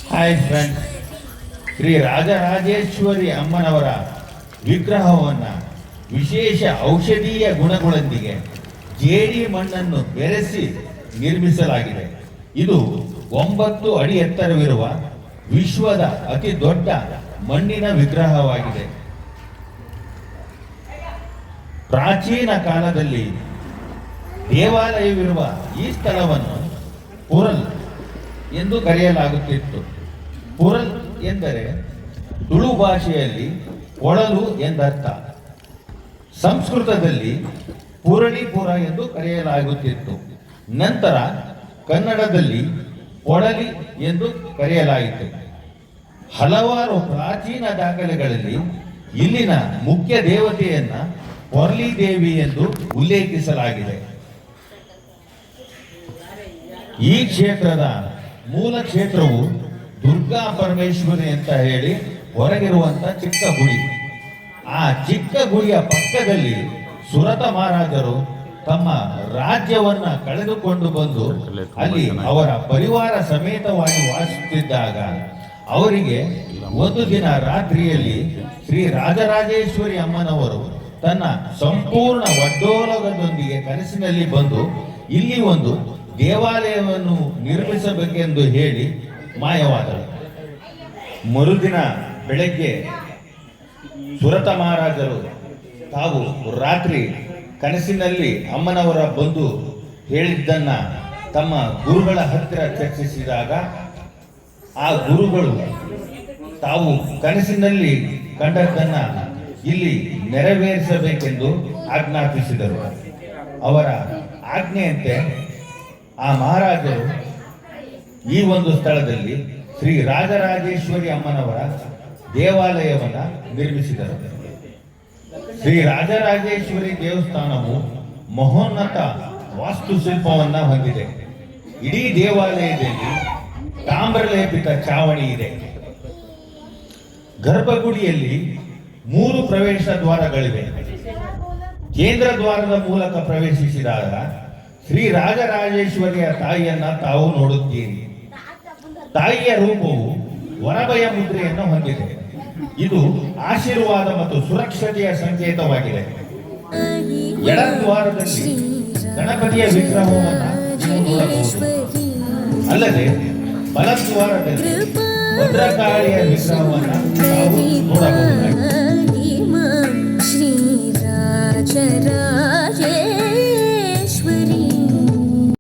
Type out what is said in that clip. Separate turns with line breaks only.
Hi friends, Shri Rajarajeshwari ಅಮ್ಮನವರ ವಿಗ್ರಹವನ್ನು ವಿಶೇಷ ಔಷಧೀಯ ಗುಣಗಳೊಂದಿಗೆ ಜೇಡಿ ಮಣ್ಣನ್ನು ಬೆರೆಸಿ ನಿರ್ಮಿಸಲಾಗಿದೆ. ಇದು 9 ಅಡಿ ಎತ್ತರವಿರುವ ವಿಶ್ವದ ಅತಿ ದೊಡ್ಡ ಮಣ್ಣಿನ ವಿಗ್ರಹವಾಗಿದೆ. ಪ್ರಾಚೀನ ಕಾಲದಲ್ಲಿ ದೇವಾಲಯವಿರುವ ಈ ಸ್ಥಳವನ್ನು ಪುರಲ್ ಎಂದು ಕರೆಯಲಾಗುತ್ತಿತ್ತು. ಪುರಲ್ ಎಂದರೆ ತುಳು ಭಾಷೆಯಲ್ಲಿ ಕೊಳಲು ಎಂದರ್ಥ. ಸಂಸ್ಕೃತದಲ್ಲಿ ಪುರಳಿಪುರ ಎಂದು ಕರೆಯಲಾಗುತ್ತಿತ್ತು. ನಂತರ ಕನ್ನಡದಲ್ಲಿ ಕೊಳಲಿ ಎಂದು ಕರೆಯಲಾಯಿತು. ಹಲವಾರು ಪ್ರಾಚೀನ ದಾಖಲೆಗಳಲ್ಲಿ ಇಲ್ಲಿನ ಮುಖ್ಯ ದೇವತೆಯನ್ನ ಪೊರ್ಲಿ ದೇವಿ ಎಂದು ಉಲ್ಲೇಖಿಸಲಾಗಿದೆ. ಈ ಕ್ಷೇತ್ರದ ಮೂಲ ಕ್ಷೇತ್ರವು ದುರ್ಗಾ ಪರಮೇಶ್ವರಿ ಅಂತ ಹೇಳಿ ಹೊರಗಿರುವಂತ ಚಿಕ್ಕ ಗುಡಿ. ಆ ಚಿಕ್ಕ ಗುಡಿಯ ಪಕ್ಕದಲ್ಲಿ ಸುರತ ಮಹಾರಾಜರು ತಮ್ಮ ರಾಜ್ಯವನ್ನ ಕಳೆದುಕೊಂಡು ಬಂದು ಅಲ್ಲಿ ಅವರ ಪರಿವಾರ ಸಮೇತವಾಗಿ ವಾಸಿಸುತ್ತಿದ್ದಾಗ ಅವರಿಗೆ ಒಂದು ದಿನ ರಾತ್ರಿಯಲ್ಲಿ ಶ್ರೀ ರಾಜರಾಜೇಶ್ವರಿ ಅಮ್ಮನವರು ತನ್ನ ಸಂಪೂರ್ಣ ಒಡ್ಡೋಲಗದೊಂದಿಗೆ ಕನಸಿನಲ್ಲಿ ಬಂದು ಇಲ್ಲಿ ಒಂದು ದೇವಾಲಯವನ್ನು ನಿರ್ಮಿಸಬೇಕೆಂದು ಹೇಳಿ ಮಾಯವಾದರು. ಮರುದಿನ ಬೆಳಗ್ಗೆ ಸುರತ ಮಹಾರಾಜರು ತಾವು ರಾತ್ರಿ ಕನಸಿನಲ್ಲಿ ಅಮ್ಮನವರ ಬಂದು ಹೇಳಿದ್ದನ್ನ ತಮ್ಮ ಗುರುಗಳ ಹತ್ತಿರ ಚರ್ಚಿಸಿದಾಗ ಆ ಗುರುಗಳು ತಾವು ಕನಸಿನಲ್ಲಿ ಕಂಡದ್ದನ್ನ ಇಲ್ಲಿ ನೆರವೇರಿಸಬೇಕೆಂದು ಆಜ್ಞಾಪಿಸಿದರು. ಅವರ ಆಜ್ಞೆಯಂತೆ ಆ ಮಹಾರಾಜರು ಈ ಒಂದು ಸ್ಥಳದಲ್ಲಿ ಶ್ರೀ ರಾಜರಾಜೇಶ್ವರಿ ಅಮ್ಮನವರ ದೇವಾಲಯವನ್ನು ನಿರ್ಮಿಸಿದರು. ಶ್ರೀ ರಾಜರಾಜೇಶ್ವರಿ ದೇವಸ್ಥಾನವು ಮಹೋನ್ನತ ವಾಸ್ತುಶಿಲ್ಪವನ್ನ ಹೊಂದಿದೆ. ಇಡೀ ದೇವಾಲಯದಲ್ಲಿ ತಾಮ್ರಲೇಪಿತ ಚಾವಣಿ ಇದೆ. ಗರ್ಭಗುಡಿಯಲ್ಲಿ 3 ಪ್ರವೇಶ ದ್ವಾರಗಳಿವೆ. ಕೇಂದ್ರ ದ್ವಾರದ ಮೂಲಕ ಪ್ರವೇಶಿಸಿದಾಗ ಶ್ರೀ ರಾಜರಾಜೇಶ್ವರಿಯ ತಾಯಿಯನ್ನ ತಾವು ನೋಡುತ್ತೀರಿ. ತಾಯಿಯ ರೂಪವು ವರಭಯ ಮುದ್ರೆಯನ್ನು ಹೊಂದಿದೆ. ಇದು ಆಶೀರ್ವಾದ ಮತ್ತು ಸುರಕ್ಷತೆಯ ಸಂಕೇತವಾಗಿದೆ. ಎಡದ್ವಾರದಲ್ಲಿ ಗಣಪತಿಯ ವಿಗ್ರಹವನ್ನು ನೋಡಬಹುದು. ಅಲ್ಲದೆ ಬಲದ್ವಾರದಲ್ಲಿ ಭದ್ರಕಾಳಿಯ ವಿಗ್ರಹವನ್ನು ನಾವು ನೋಡಬಹುದು.